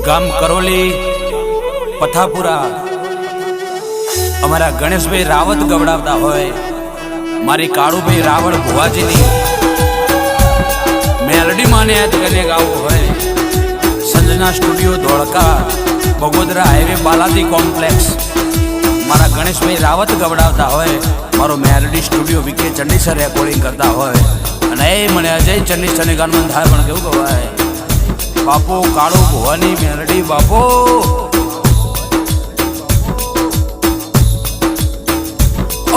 ગામ કરોલી પથાપુરા અમારા ગણેશભાઈ રાવત ગવડાવતા હોય મારી કાળુભાઈ રાવળ ભુવાજીની મેલડી માને યાદ કરીને ગાવું હોય Sanjana studio Dholka Bagodara highway Balaji complex મારા ગણેશભાઈ રાવત ગવડાવતા હોય મારો મેલડી સ્ટુડિયો વિકે ચંડીસર રેકોર્ડિંગ કરતા હોય અને એ મને અજય ચંડીસરની ગાનમાં થાય પણ કેવું કહેવાય બાપો કાળુ ભુવાની મેલડી બાપો ઓ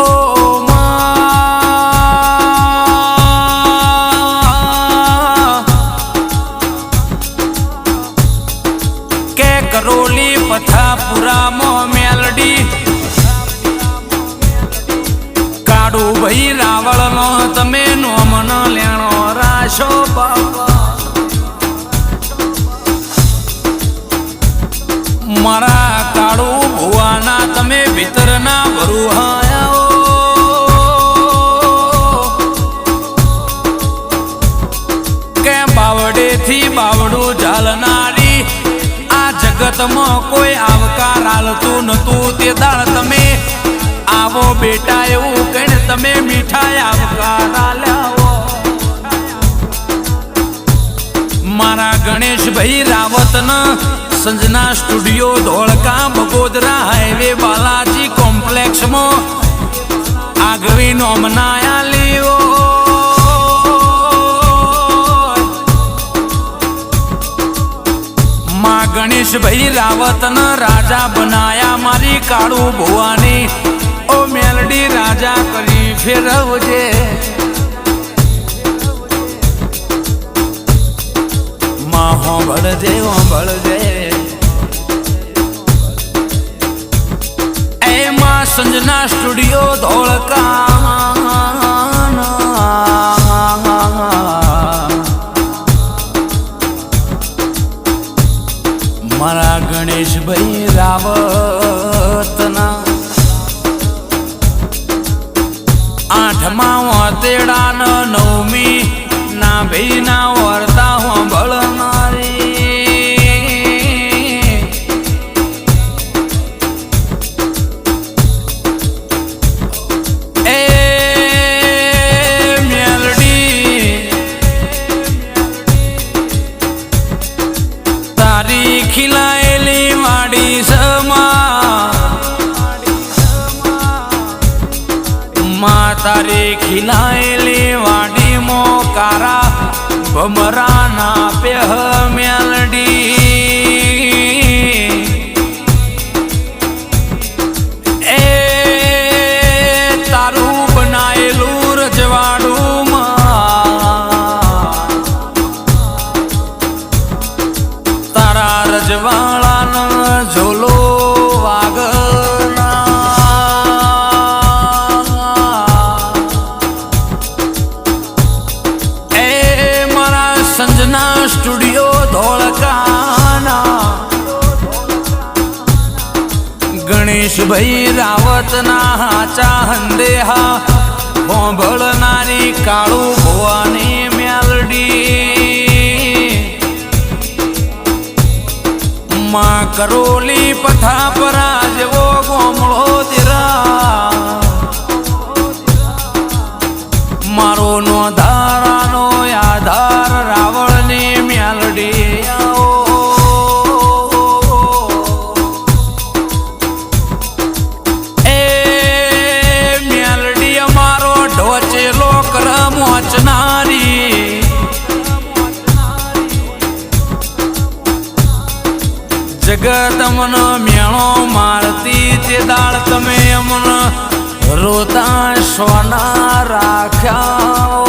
કે કરોલી પથાપુરામાં મેલડી કાળુ ભાઈ રાવળનો તમે નોમનો લેણો રાશો બાપા મારા કાળુ ભુવાના તમે ભીતરના ભરુહાયા કે બાવડેથી બાવડું ઝાલનારી આ જગતમાં કોઈ આવકાર આલતું નતું તે દાળ તમે આવો બેટા એવું કહીને તમે મીઠાઈ આવકાર આલ્યા મારા ગણેશભાઈ રાવતના સંજના સ્ટુડિયો ધોળકા બગોદરા હાઈવે બાલાજી કોમ્પ્લેક્સમાં આગવી નોમનાયા લેવો માં ગણેશભાઈ રાવતના રાજા બનાયા મારી કાળુ ભુવાની ઓ મેલડી રાજા કરી ફેરવજે માં હોંભળજે હોંભળજે એમાં સંજના સ્ટુડિયો ધોળકા મારા ગણેશભાઈ રાવતના 8મા વાતેડાના 9મી ના ભઈના વર્તા હોંભળનારી એ મેલડી તારી ખીલાયેલી વાડી માં તારી ખીલાયેલી વાડી મોકારા ભમરા ના પેહ મેલડી એ તારું બનાયેલું રજવાડું તારા રજવાડાનો ઝોલો સંજના સ્ટુડિયો ધોળકાના ગણેશભાઈ રાવતના હાચા હંદેહા હોંભળનારી કાળુ ભુવાની મેલડી માં કરોલી પથાપરા જેવો ગોમળો તેરા મારો નો ધારાનો આધાર રાવળની મેલડી એ મેલડી અમારો ઢોચેલો કરમ વાંચનારી જગત અમનો મેણો મારતી તે દાળ તમે અમનો રોતા સોના રાખ્યા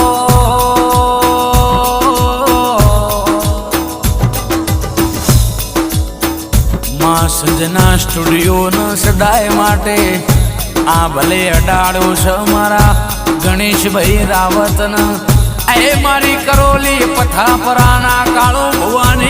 માં સંજના સ્ટુડિયોનો સદાય માટે આ ભલે અડાડો છે મારા ગણેશભાઈ રાવતના એ મારી કરોલી પથાપરાના કાળુ ભુવાની